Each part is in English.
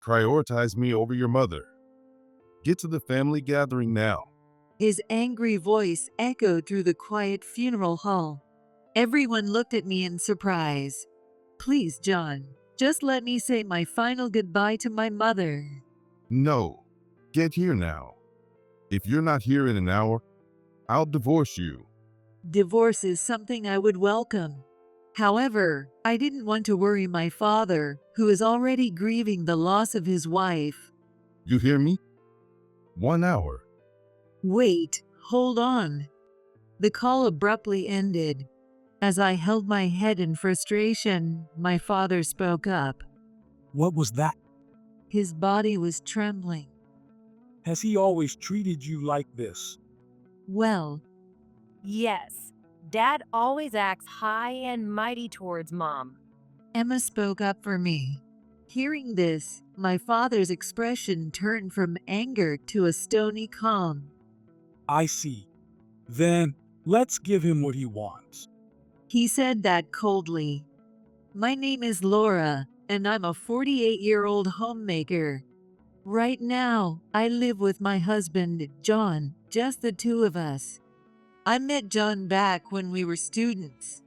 Prioritize me over your mother. Get to the family gathering now. His angry voice echoed through the quiet funeral hall. Everyone looked at me in surprise. Please, John, just let me say my final goodbye to my mother. No, get here now. If you're not here in an hour, I'll divorce you. Divorce is something I would welcome. However, I didn't want to worry my father, who is already grieving the loss of his wife. You hear me? 1 hour. Wait, hold on. The call abruptly ended. As I held my head in frustration, my father spoke up. What was that? His body was trembling. Has he always treated you like this? Well, Yes, Dad always acts high and mighty towards Mom. Emma spoke up for me. Hearing this, my father's expression turned from anger to a stony calm. I see. Then, let's give him what he wants. He said that coldly. My name is Laura, and I'm a 48-year-old homemaker. Right now, I live with my husband, John, just the two of us. I met John back when we were students.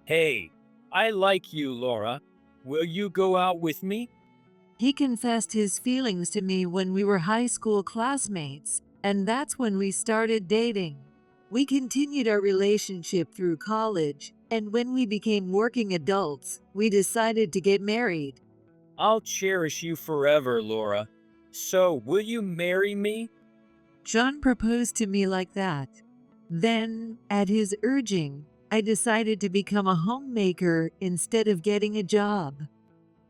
Hey, I like you, Laura. Will you go out with me? He confessed his feelings to me when we were high school classmates, and that's when we started dating. We continued our relationship through college, and when we became working adults, we decided to get married. I'll cherish you forever, Laura. So, will you marry me? John proposed to me like that. Then, at his urging, I decided to become a homemaker instead of getting a job.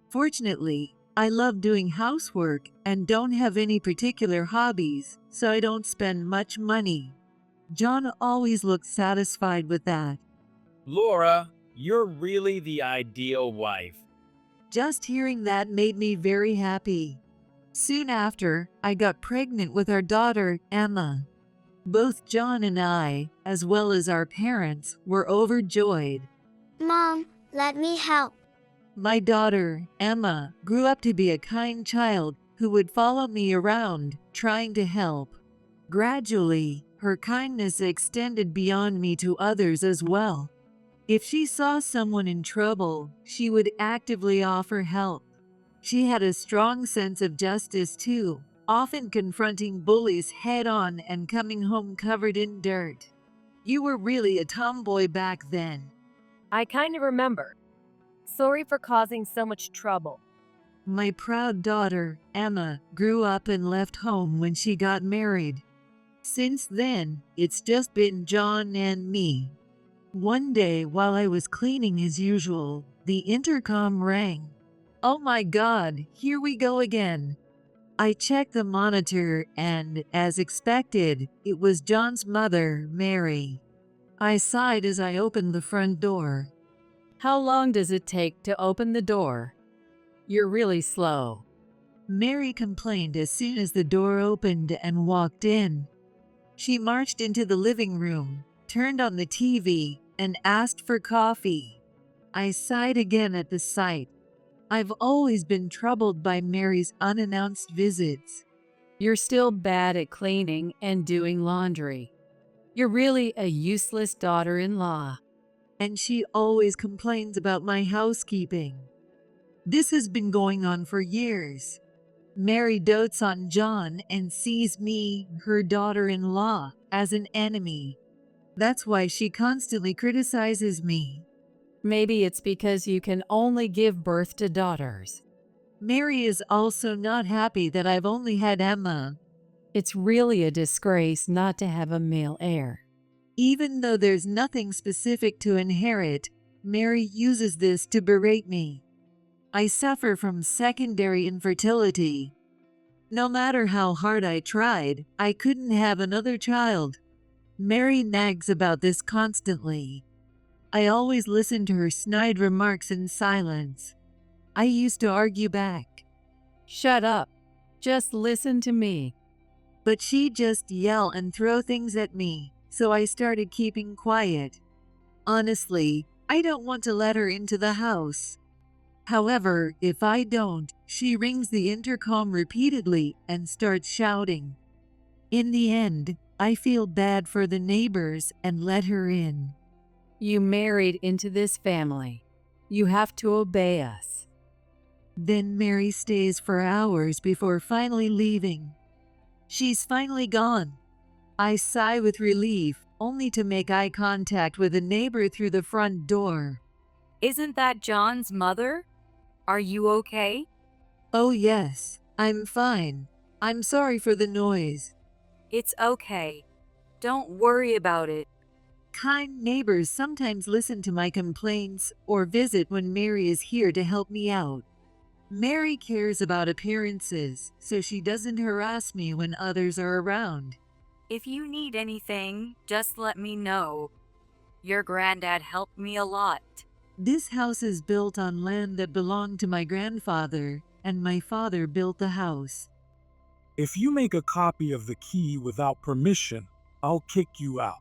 Fortunately, I love doing housework and don't have any particular hobbies, so I don't spend much money. John always looked satisfied with that. Laura, you're really the ideal wife. Just hearing that made me very happy. Soon after, I got pregnant with our daughter, Emma. Both John and I, as well as our parents, were overjoyed. Mom, let me help. My daughter, Emma, grew up to be a kind child who would follow me around, trying to help. Gradually, her kindness extended beyond me to others as well. If she saw someone in trouble, she would actively offer help. She had a strong sense of justice too, often confronting bullies head-on and coming home covered in dirt. You were really a tomboy back then. I kind of remember. Sorry for causing so much trouble. My proud daughter, Emma, grew up and left home when she got married. Since then, it's just been John and me. One day, while I was cleaning as usual, the intercom rang. Oh my God, here we go again. I checked the monitor and, as expected, it was John's mother, Mary. I sighed as I opened the front door. How long does it take to open the door? You're really slow. Mary complained as soon as the door opened and walked in. She marched into the living room, turned on the TV, and asked for coffee. I sighed again at the sight. I've always been troubled by Mary's unannounced visits. You're still bad at cleaning and doing laundry. You're really a useless daughter-in-law. And she always complains about my housekeeping. This has been going on for years. Mary dotes on John and sees me, her daughter-in-law, as an enemy. That's why she constantly criticizes me. Maybe it's because you can only give birth to daughters. Mary is also not happy that I've only had Emma. It's really a disgrace not to have a male heir. Even though there's nothing specific to inherit, Mary uses this to berate me. I suffer from secondary infertility. No matter how hard I tried, I couldn't have another child. Mary nags about this constantly. I always listen to her snide remarks in silence. I used to argue back. Shut up. Just listen to me. But she'd just yell and throw things at me, so I started keeping quiet. Honestly, I don't want to let her into the house. However, if I don't, she rings the intercom repeatedly and starts shouting. In the end, I feel bad for the neighbors and let her in. You married into this family. You have to obey us. Then Mary stays for hours before finally leaving. She's finally gone. I sigh with relief, only to make eye contact with a neighbor through the front door. Isn't that John's mother? Are you okay? Oh yes, I'm fine. I'm sorry for the noise. It's okay. Don't worry about it. Kind neighbors sometimes listen to my complaints or visit when Mary is here to help me out. Mary cares about appearances, so she doesn't harass me when others are around. If you need anything, just let me know. Your granddad helped me a lot. This house is built on land that belonged to my grandfather, and my father built the house. If you make a copy of the key without permission, I'll kick you out.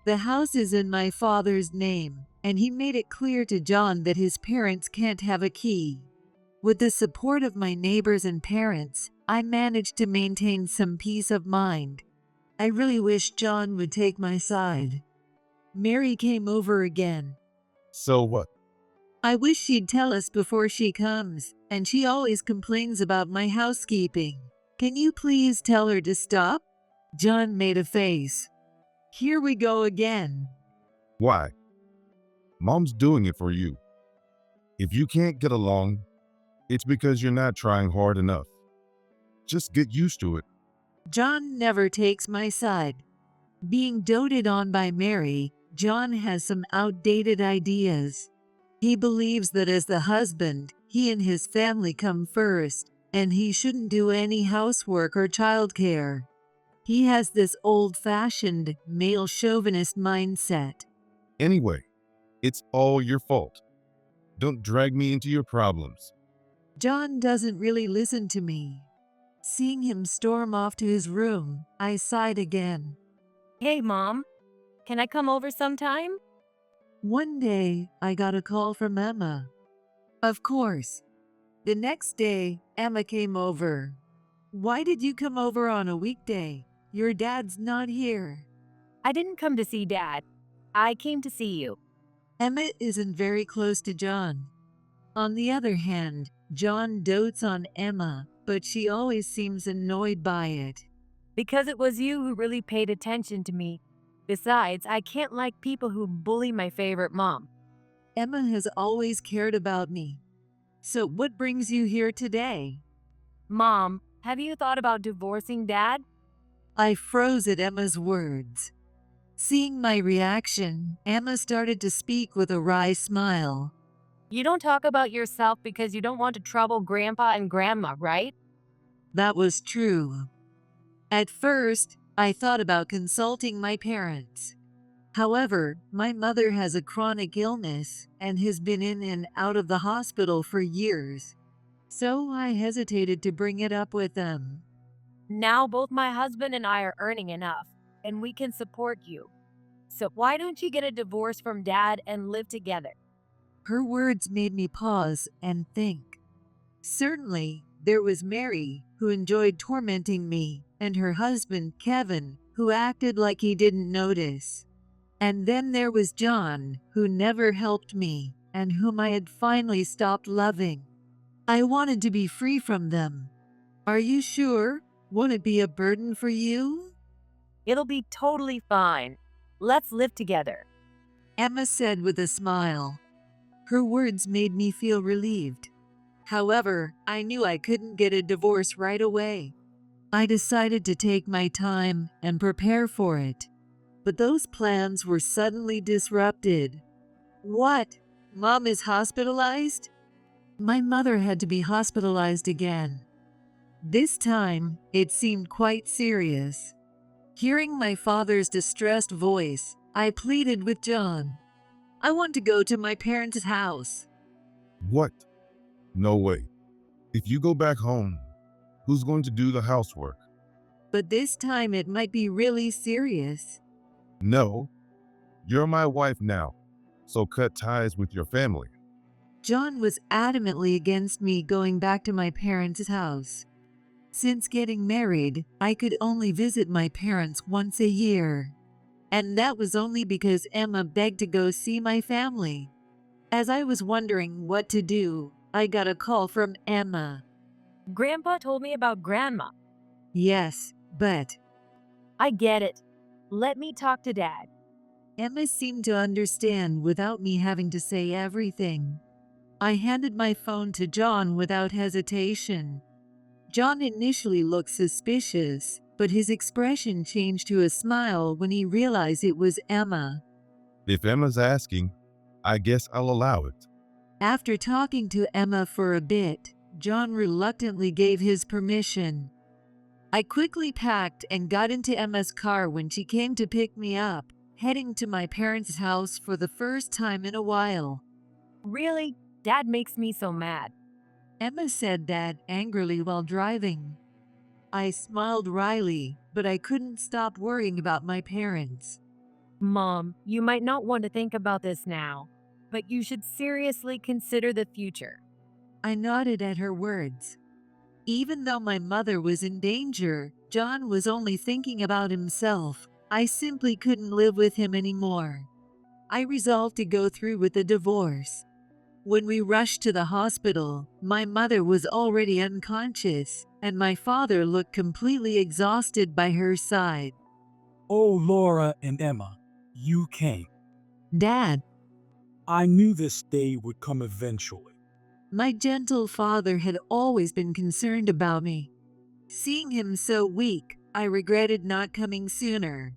The house is in my father's name, and he made it clear to John that his parents can't have a key. With the support of my neighbors and parents, I managed to maintain some peace of mind. I really wish John would take my side. Mary came over again. So what? I wish she'd tell us before she comes, and she always complains about my housekeeping. Can you please tell her to stop? John made a face. Here we go again. Why? Mom's doing it for you. If you can't get along, it's because you're not trying hard enough. Just get used to it. John never takes my side. Being doted on by Mary, John has some outdated ideas. He believes that as the husband, he and his family come first, and he shouldn't do any housework or childcare. He has this old-fashioned, male chauvinist mindset. Anyway, it's all your fault. Don't drag me into your problems. John doesn't really listen to me. Seeing him storm off to his room, I sighed again. Hey, Mom. Can I come over sometime? One day, I got a call from Emma. Of course. The next day, Emma came over. Why did you come over on a weekday? Your dad's not here. I didn't come to see Dad. I came to see you. Emma isn't very close to John. On the other hand, John dotes on Emma, but she always seems annoyed by it. Because it was you who really paid attention to me. Besides, I can't like people who bully my favorite mom. Emma has always cared about me. So what brings you here today? Mom, have you thought about divorcing Dad? I froze at Emma's words. Seeing my reaction, Emma started to speak with a wry smile. You don't talk about yourself because you don't want to trouble Grandpa and Grandma, right? That was true. At first, I thought about consulting my parents. However, my mother has a chronic illness and has been in and out of the hospital for years. So I hesitated to bring it up with them. Now both my husband and I are earning enough, and we can support you. So why don't you get a divorce from Dad and live together? Her words made me pause and think. Certainly, there was Mary, who enjoyed tormenting me, and her husband, Kevin, who acted like he didn't notice. And then there was John, who never helped me, and whom I had finally stopped loving. I wanted to be free from them. Are you sure? Won't it be a burden for you? It'll be totally fine. Let's live together. Emma said with a smile. Her words made me feel relieved. However, I knew I couldn't get a divorce right away. I decided to take my time and prepare for it. But those plans were suddenly disrupted. What? Mom is hospitalized? My mother had to be hospitalized again. This time, it seemed quite serious. Hearing my father's distressed voice, I pleaded with John. I want to go to my parents' house. What? No way. If you go back home, who's going to do the housework? But this time it might be really serious. No. You're my wife now, so cut ties with your family. John was adamantly against me going back to my parents' house. Since getting married, I could only visit my parents once a year. And that was only because Emma begged to go see my family. As I was wondering what to do, I got a call from Emma. Grandpa told me about Grandma. Yes, but I get it. Let me talk to Dad. Emma seemed to understand without me having to say everything. I handed my phone to John without hesitation. John initially looked suspicious, but his expression changed to a smile when he realized it was Emma. If Emma's asking, I guess I'll allow it. After talking to Emma for a bit, John reluctantly gave his permission. I quickly packed and got into Emma's car when she came to pick me up, heading to my parents' house for the first time in a while. Really? Dad makes me so mad. Emma said that angrily while driving. I smiled wryly, but I couldn't stop worrying about my parents. Mom, you might not want to think about this now, but you should seriously consider the future. I nodded at her words. Even though my mother was in danger, John was only thinking about himself. I simply couldn't live with him anymore. I resolved to go through with the divorce. When we rushed to the hospital, my mother was already unconscious, and my father looked completely exhausted by her side. Oh, Laura and Emma, you came. Dad, I knew this day would come eventually. my gentle father had always been concerned about me. Seeing him so weak, I regretted not coming sooner.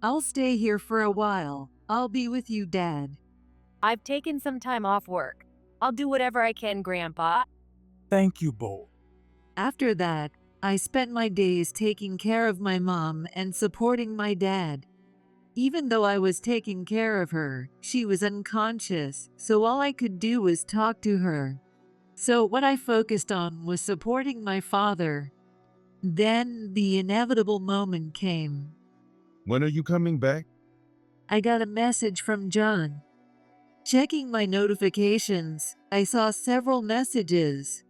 I'll stay here for a while. I'll be with you, Dad. I've taken some time off work. I'll do whatever I can, Grandpa. Thank you both. After that, I spent my days taking care of my mom and supporting my dad. Even though I was taking care of her, she was unconscious, so all I could do was talk to her. So what I focused on was supporting my father. Then the inevitable moment came. When are you coming back? I got a message from John. Checking my notifications, I saw several messages.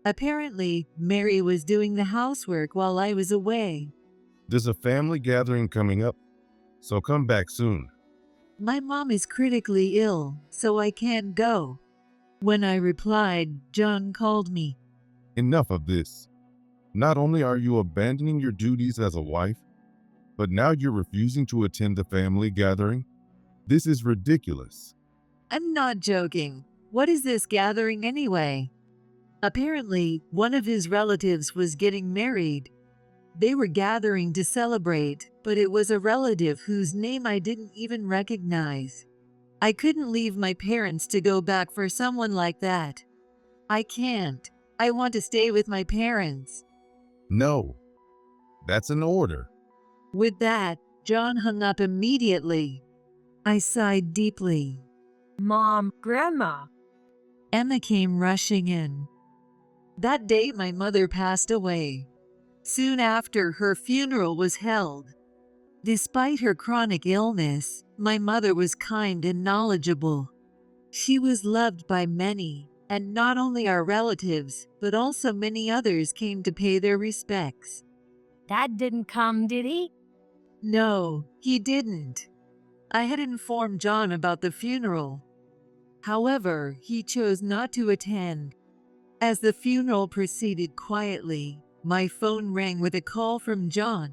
Apparently, Mary was doing the housework while I was away. There's a family gathering coming up, so come back soon. My mom is critically ill, so I can't go. When I replied, John called me. Enough of this. Not only are you abandoning your duties as a wife, but now you're refusing to attend the family gathering? This is ridiculous. I'm not joking. What is this gathering anyway? Apparently, one of his relatives was getting married. They were gathering to celebrate, but it was a relative whose name I didn't even recognize. I couldn't leave my parents to go back for someone like that. I can't. I want to stay with my parents. No, that's an order. With that, John hung up immediately. I sighed deeply. Mom, Grandma. Emma came rushing in. That day, my mother passed away. Soon after, her funeral was held. Despite her chronic illness, my mother was kind and knowledgeable. She was loved by many, and not only our relatives, but also many others came to pay their respects. Dad didn't come, did he? No, he didn't. I had informed John about the funeral. However, he chose not to attend. As the funeral proceeded quietly, my phone rang with a call from John.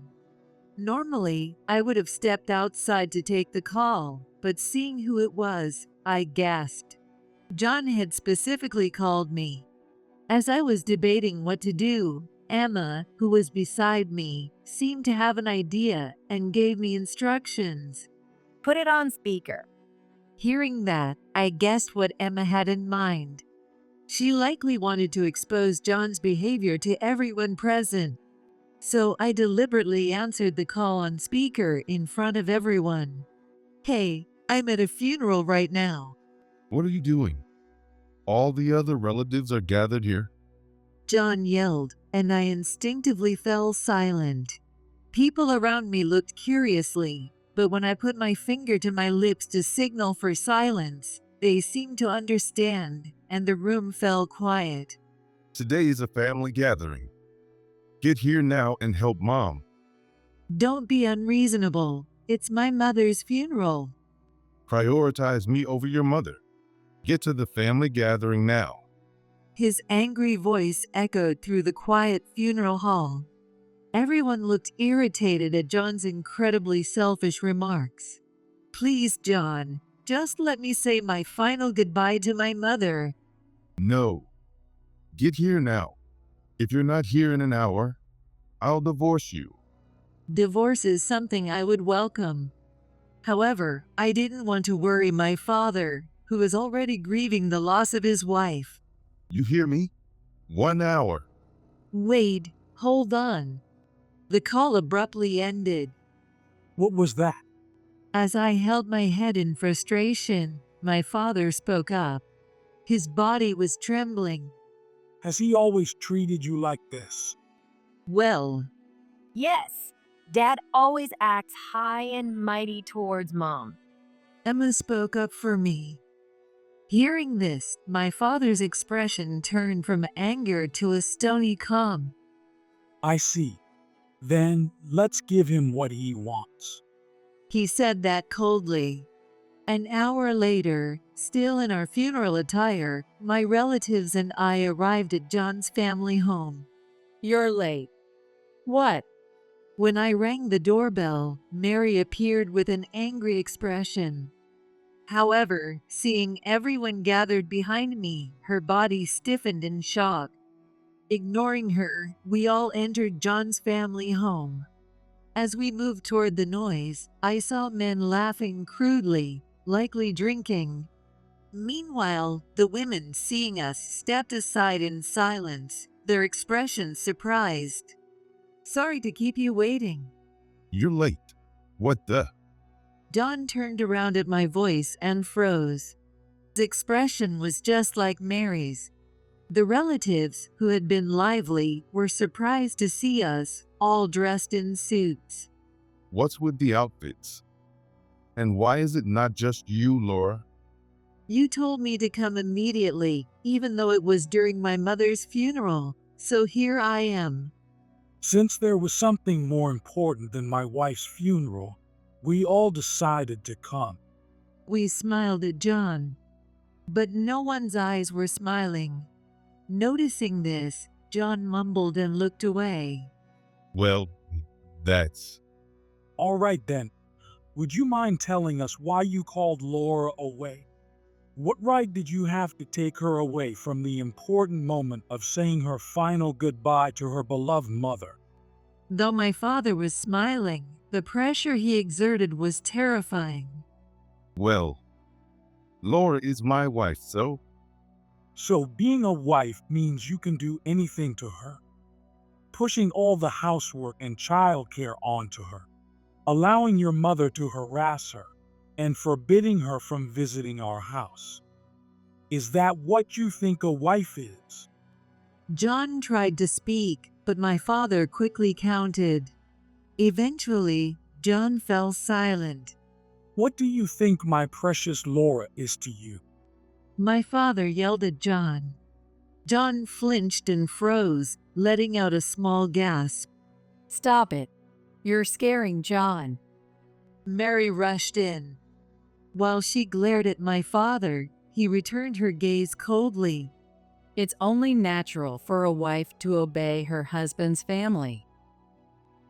Normally, I would have stepped outside to take the call, but seeing who it was, I gasped. John had specifically called me. As I was debating what to do, Emma, who was beside me, seemed to have an idea and gave me instructions. Put it on speaker. Hearing that, I guessed what Emma had in mind. She likely wanted to expose John's behavior to everyone present. So I deliberately answered the call on speaker in front of everyone. Hey, I'm at a funeral right now. What are you doing? All the other relatives are gathered here. John yelled, and I instinctively fell silent. People around me looked curiously, but when I put my finger to my lips to signal for silence, They seemed to understand, and the room fell quiet. Today is a family gathering. Get here now and help Mom. Don't be unreasonable. It's my mother's funeral. Prioritize me over your mother. Get to the family gathering now. His angry voice echoed through the quiet funeral hall. Everyone looked irritated at John's incredibly selfish remarks. Please, John, just let me say my final goodbye to my mother. No. Get here now. If you're not here in an hour, I'll divorce you. Divorce is something I would welcome. However, I didn't want to worry my father, who is already grieving the loss of his wife. You hear me? 1 hour. Wait, hold on. The call abruptly ended. What was that? As I held my head in frustration, my father spoke up. His body was trembling. Has he always treated you like this? Well, Yes, Dad always acts high and mighty towards Mom. Emma spoke up for me. Hearing this, my father's expression turned from anger to a stony calm. I see. Then let's give him what he wants. He said that coldly. An hour later, still in our funeral attire, my relatives and I arrived at John's family home. You're late. What? When I rang the doorbell, Mary appeared with an angry expression. However, seeing everyone gathered behind me, her body stiffened in shock. Ignoring her, we all entered John's family home. As we moved toward the noise, I saw men laughing crudely, likely drinking. Meanwhile, the women, seeing us, stepped aside in silence, their expressions surprised. Sorry to keep you waiting. You're late. What the? John turned around at my voice and froze. His expression was just like Mary's. The relatives, who had been lively, were surprised to see us, all dressed in suits. What's with the outfits? And why is it not just you, Laura? You told me to come immediately, even though it was during my mother's funeral, so here I am. Since there was something more important than my wife's funeral, we all decided to come. We smiled at John, but no one's eyes were smiling. Noticing this, John mumbled and looked away. Well, that's... All right then. Would you mind telling us why you called Laura away? What right did you have to take her away from the important moment of saying her final goodbye to her beloved mother? Though my father was smiling, the pressure he exerted was terrifying. Well, Laura is my wife, so... So being a wife means you can do anything to her. Pushing all the housework and childcare onto her, allowing your mother to harass her, and forbidding her from visiting our house. Is that what you think a wife is? John tried to speak, but my father quickly countered. Eventually, John fell silent. What do you think my precious Laura is to you? My father yelled at John. John flinched and froze, letting out a small gasp. Stop it. You're scaring John. Mary rushed in. While she glared at my father, he returned her gaze coldly. It's only natural for a wife to obey her husband's family.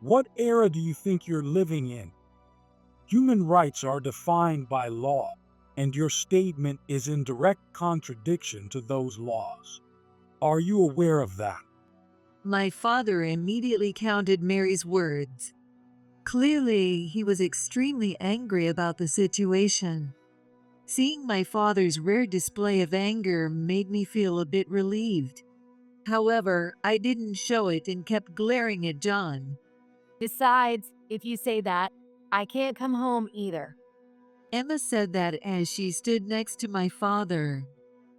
What era do you think you're living in? Human rights are defined by law, and your statement is in direct contradiction to those laws. Are you aware of that? My father immediately countered Mary's words. Clearly, he was extremely angry about the situation. Seeing my father's rare display of anger made me feel a bit relieved. However, I didn't show it and kept glaring at John. Besides, if you say that, I can't come home either. Emma said that as she stood next to my father.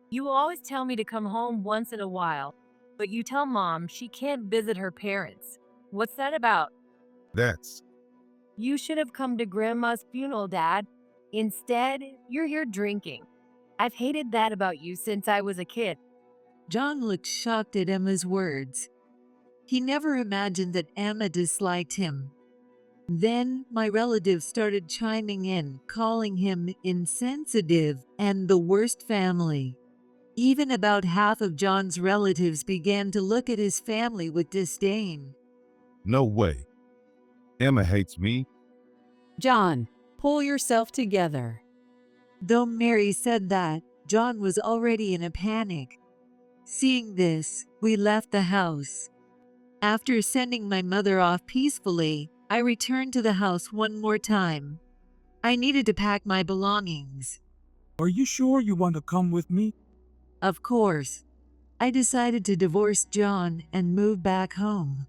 You always tell me to come home once in a while, but you tell Mom she can't visit her parents. What's that about? That's... You should have come to Grandma's funeral, Dad. Instead, you're here drinking. I've hated that about you since I was a kid. John looked shocked at Emma's words. He never imagined that Emma disliked him. Then my relatives started chiming in, calling him insensitive and the worst family. Even about half of John's relatives began to look at his family with disdain. No way. Emma hates me. John, pull yourself together. Though Mary said that, John was already in a panic. Seeing this, we left the house. After sending my mother off peacefully, I returned to the house one more time. I needed to pack my belongings. Are you sure you want to come with me? Of course. I decided to divorce John and move back home.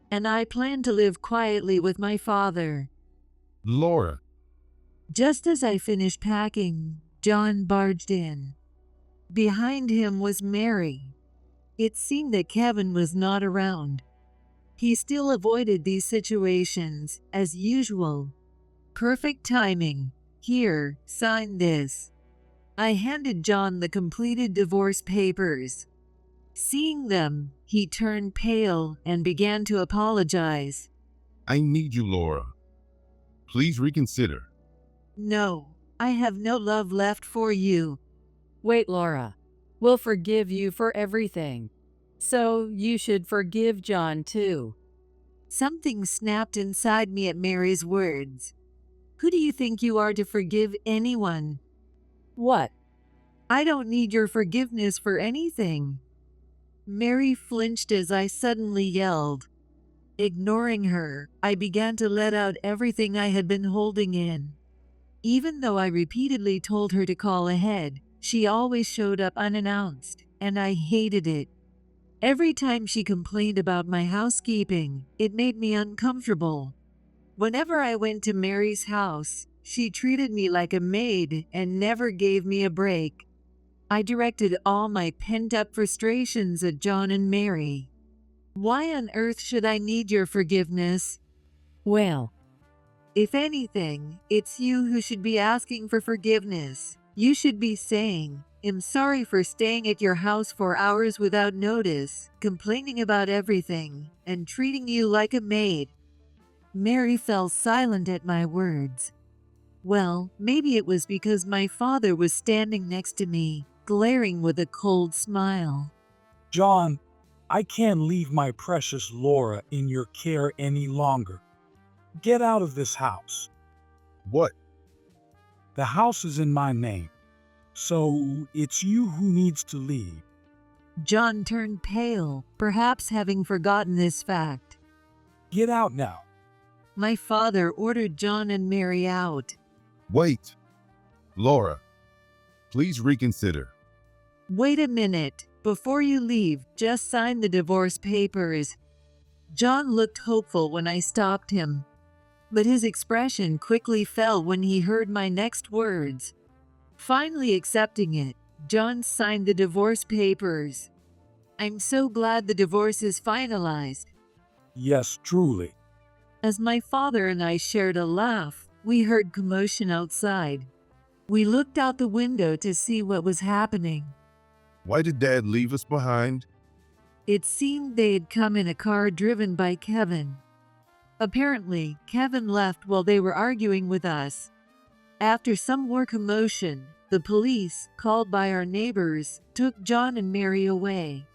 And I planned to live quietly with my father. Laura, Just as I finished packing, John barged in. Behind him was Mary. It seemed that Kevin was not around. He still avoided these situations, as usual. Perfect timing. Here, sign this. I handed John the completed divorce papers. Seeing them, he turned pale and began to apologize. I need you, Laura. Please reconsider. No, I have no love left for you. Wait, Laura. We'll forgive you for everything. So you should forgive John too. Something snapped inside me at Mary's words. Who do you think you are to forgive anyone? What? I don't need your forgiveness for anything. Mary flinched as I suddenly yelled. Ignoring her, I began to let out everything I had been holding in. Even though I repeatedly told her to call ahead, she always showed up unannounced, and I hated it. Every time she complained about my housekeeping, it made me uncomfortable. Whenever I went to Mary's house, she treated me like a maid and never gave me a break. I directed all my pent-up frustrations at John and Mary. Why on earth should I need your forgiveness? Well, If anything, it's you who should be asking for forgiveness. You should be saying, "I'm sorry for staying at your house for hours without notice, complaining about everything, and treating you like a maid." Mary fell silent at my words. Well, maybe it was because my father was standing next to me, glaring with a cold smile. John, I can't leave my precious Laura in your care any longer. Get out of this house. What? The house is in my name, so it's you who needs to leave. John turned pale, perhaps having forgotten this fact. Get out now. My father ordered John and Mary out. Wait. Laura, please reconsider. Wait a minute. Before you leave, just sign the divorce papers. John looked hopeful when I stopped him, but his expression quickly fell when he heard my next words. Finally accepting it, John signed the divorce papers. I'm so glad the divorce is finalized. Yes, truly. As my father and I shared a laugh, we heard commotion outside. We looked out the window to see what was happening. Why did Dad leave us behind? It seemed they had come in a car driven by Kevin. Apparently, Kevin left while they were arguing with us. After some more commotion, the police, called by our neighbors, took John and Mary away.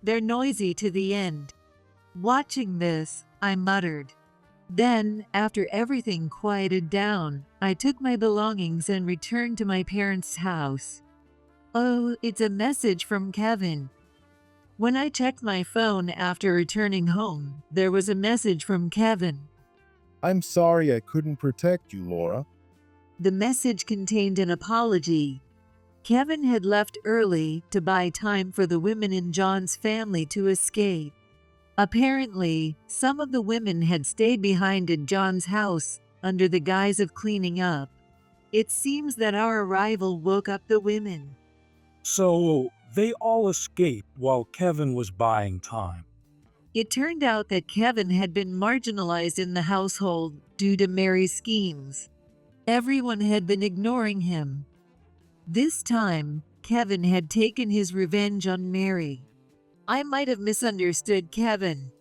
They're noisy to the end. Watching this, I muttered. Then, after everything quieted down, I took my belongings and returned to my parents' house. Oh, it's a message from Kevin. When I checked my phone after returning home, there was a message from Kevin. I'm sorry I couldn't protect you, Laura. The message contained an apology. Kevin had left early to buy time for the women in John's family to escape. Apparently, some of the women had stayed behind at John's house under the guise of cleaning up. It seems that our arrival woke up the women. So they all escaped while Kevin was buying time. It turned out that Kevin had been marginalized in the household due to Mary's schemes. Everyone had been ignoring him. This time, Kevin had taken his revenge on Mary. I might have misunderstood Kevin.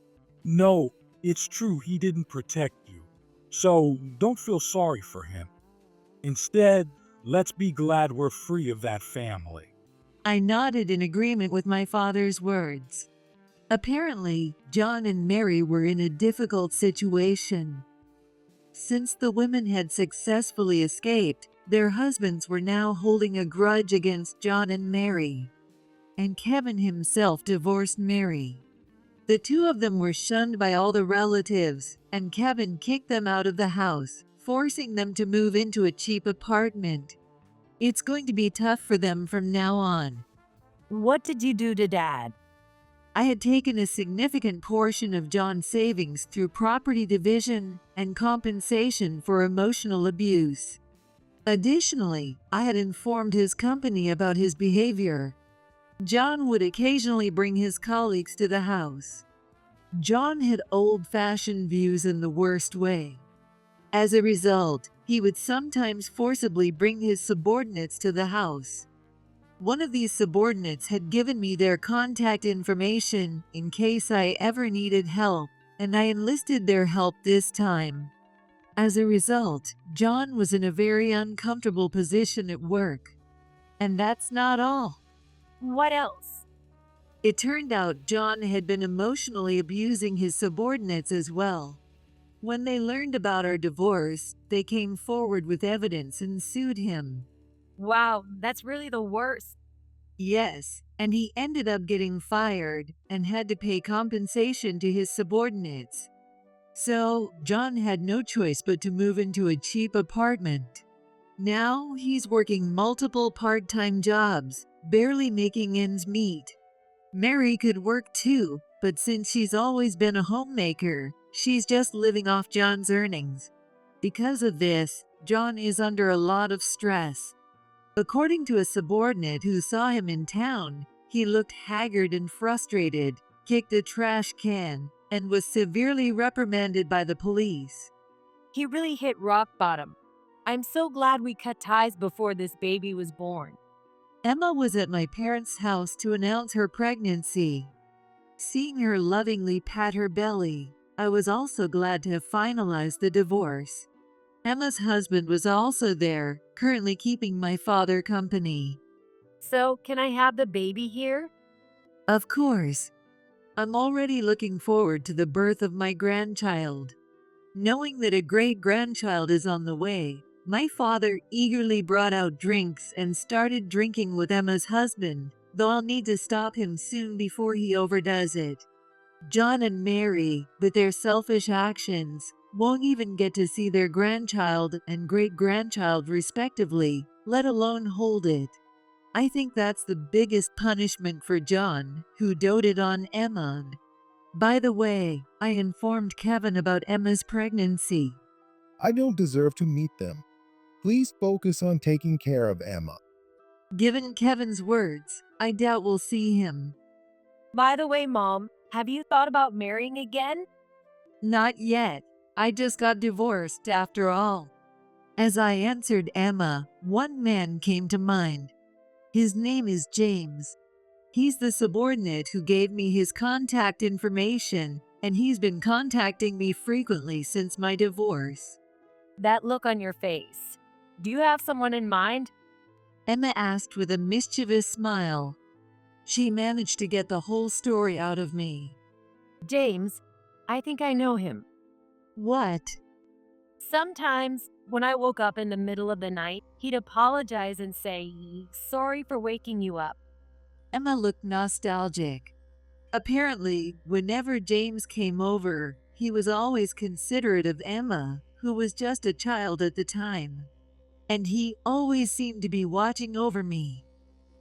No, it's true he didn't protect you. So don't feel sorry for him. Instead, let's be glad we're free of that family. I nodded in agreement with my father's words. Apparently, John and Mary were in a difficult situation. Since the women had successfully escaped, their husbands were now holding a grudge against John and Mary. And Kevin himself divorced Mary. The two of them were shunned by all the relatives, and Kevin kicked them out of the house, forcing them to move into a cheap apartment. It's going to be tough for them from now on. What did you do to Dad? I had taken a significant portion of John's savings through property division and compensation for emotional abuse. Additionally, I had informed his company about his behavior. John would occasionally bring his colleagues to the house. John had old-fashioned views in the worst way. As a result, he would sometimes forcibly bring his subordinates to the house. One of these subordinates had given me their contact information in case I ever needed help, and I enlisted their help this time. As a result, John was in a very uncomfortable position at work. And that's not all. What else? It turned out John had been emotionally abusing his subordinates as well. When they learned about our divorce, they came forward with evidence and sued him. Wow, that's really the worst. Yes, and he ended up getting fired and had to pay compensation to his subordinates. So, John had no choice but to move into a cheap apartment. Now, he's working multiple part-time jobs, barely making ends meet. Mary could work too, but since she's always been a homemaker, she's just living off John's earnings. Because of this, John is under a lot of stress. According to a subordinate who saw him in town, he looked haggard and frustrated, kicked a trash can, and was severely reprimanded by the police. He really hit rock bottom. I'm so glad we cut ties before this baby was born. Emma was at my parents' house to announce her pregnancy. Seeing her lovingly pat her belly, I was also glad to have finalized the divorce. Emma's husband was also there, currently keeping my father company. So, can I have the baby here? Of course. I'm already looking forward to the birth of my grandchild. Knowing that a great-grandchild is on the way, my father eagerly brought out drinks and started drinking with Emma's husband, though I'll need to stop him soon before he overdoes it. John and Mary, with their selfish actions, won't even get to see their grandchild and great-grandchild respectively, let alone hold it. I think that's the biggest punishment for John, who doted on Emma. By the way, I informed Kevin about Emma's pregnancy. I don't deserve to meet them. Please focus on taking care of Emma. Given Kevin's words, I doubt we'll see him. By the way, Mom, have you thought about marrying again? Not yet. I just got divorced after all. As I answered Emma, one man came to mind. His name is James. He's the subordinate who gave me his contact information, and he's been contacting me frequently since my divorce. That look on your face. Do you have someone in mind? Emma asked with a mischievous smile. She managed to get the whole story out of me. James, I think I know him. What? Sometimes, when I woke up in the middle of the night, he'd apologize and say, "Sorry for waking you up." Emma looked nostalgic. Apparently, whenever James came over, he was always considerate of Emma, who was just a child at the time. And he always seemed to be watching over me.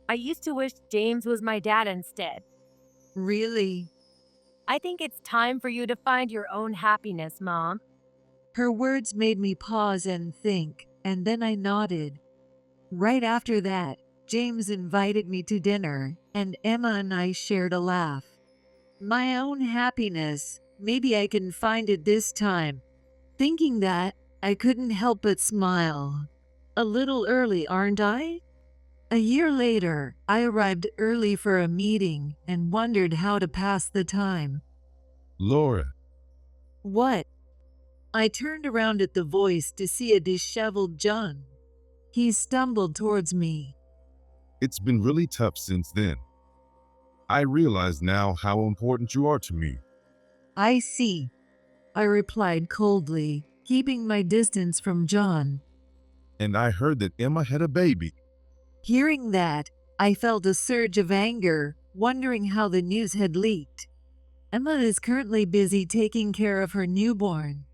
I used to wish James was my dad instead. Really? I think it's time for you to find your own happiness, Mom. Her words made me pause and think, and then I nodded. Right after that, James invited me to dinner, and Emma and I shared a laugh. My own happiness, maybe I can find it this time. Thinking that, I couldn't help but smile. A little early, aren't I? A year later, I arrived early for a meeting and wondered how to pass the time. Laura, What? I turned around at the voice to see a disheveled John. He stumbled towards me. it's been really tough since then. I realize now how important you are to me. I see, I replied coldly, keeping my distance from John. And I heard that Emma had a baby. Hearing that, I felt a surge of anger, wondering how the news had leaked. Emma is currently busy taking care of her newborn.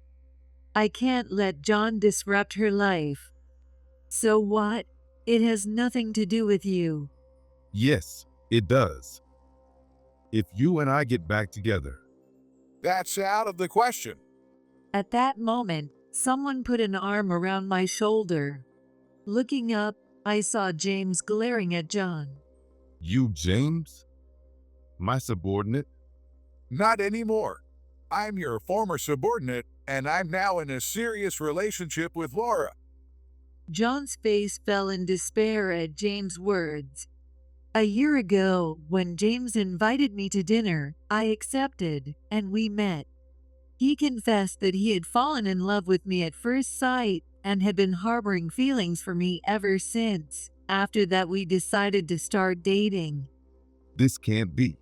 I can't let John disrupt her life. So what? It has nothing to do with you. Yes, it does. If you and I get back together. That's out of the question. At that moment, someone put an arm around my shoulder. Looking up, I saw James glaring at John. You, James? My subordinate? Not anymore. I'm your former subordinate, and I'm now in a serious relationship with Laura. John's face fell in despair at James' words. A year ago, when James invited me to dinner, I accepted, and we met. He confessed that he had fallen in love with me at first sight and had been harboring feelings for me ever since. After that, we decided to start dating. This can't be.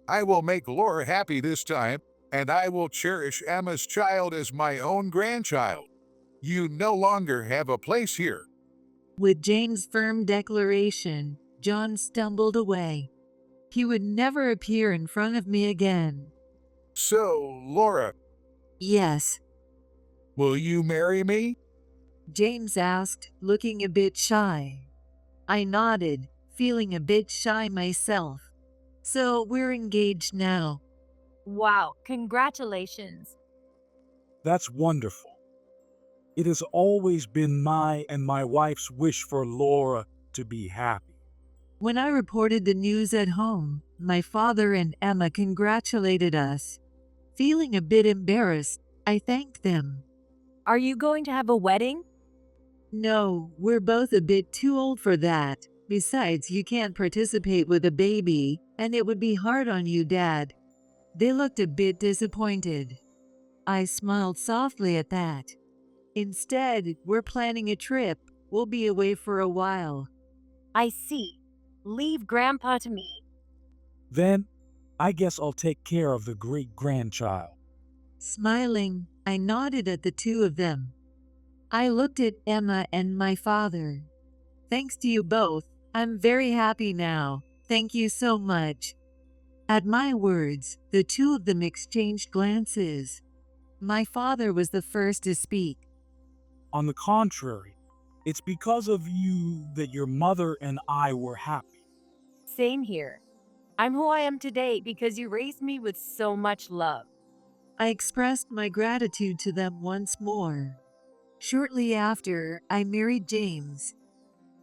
I will make Laura happy this time, and I will cherish Emma's child as my own grandchild. You no longer have a place here. With James' firm declaration, John stumbled away. He would never appear in front of me again. So, Laura, Yes, will you marry me? James asked, looking a bit shy. I nodded, feeling a bit shy myself. So we're engaged now. Wow, congratulations. That's wonderful. It has always been my and my wife's wish for Laura to be happy. When I reported the news at home, my father and Emma congratulated us. Feeling a bit embarrassed, I thanked them. Are you going to have a wedding? No, we're both a bit too old for that. Besides, you can't participate with a baby, and it would be hard on you, Dad. They looked a bit disappointed. I smiled softly at that. Instead, we're planning a trip. We'll be away for a while. I see. Leave Grandpa to me. Then, I guess I'll take care of the great-grandchild. Smiling, I nodded at the two of them. I looked at Emma and my father. Thanks to you both, I'm very happy now. Thank you so much. At my words, the two of them exchanged glances. My father was the first to speak. On the contrary, it's because of you that your mother and I were happy. Same here. I'm who I am today because you raised me with so much love. I expressed my gratitude to them once more. Shortly after, I married James.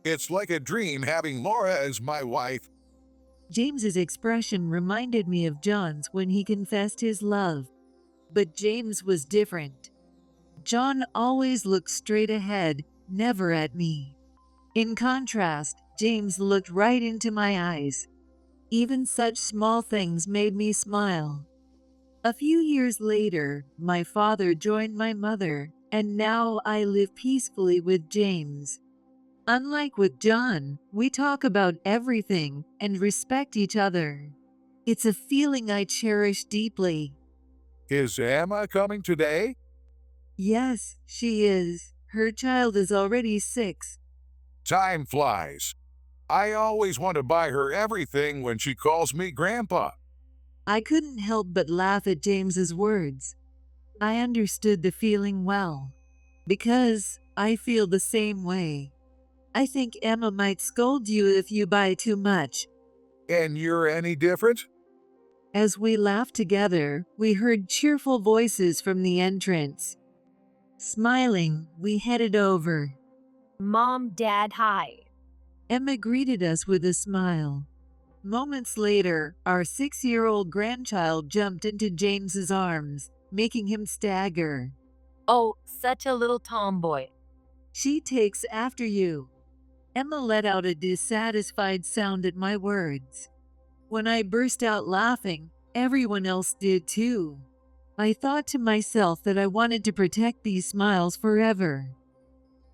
It's like a dream having Laura as my wife. James's expression reminded me of John's when he confessed his love. But James was different. John always looked straight ahead, never at me. In contrast, James looked right into my eyes. Even such small things made me smile. A few years later, my father joined my mother, and now I live peacefully with James. Unlike with John, we talk about everything and respect each other. It's a feeling I cherish deeply. Is Emma coming today? Yes, she is. Her child is already 6. Time flies. I always want to buy her everything when she calls me Grandpa. I couldn't help but laugh at James's words. I understood the feeling well, because I feel the same way. I think Emma might scold you if you buy too much. And you're any different? As we laughed together, we heard cheerful voices from the entrance. Smiling, we headed over. Mom, Dad, hi. Emma greeted us with a smile. Moments later, our 6-year-old grandchild jumped into James's arms, making him stagger. Oh, such a little tomboy. She takes after you. Emma let out a dissatisfied sound at my words. When I burst out laughing, everyone else did too. I thought to myself that I wanted to protect these smiles forever.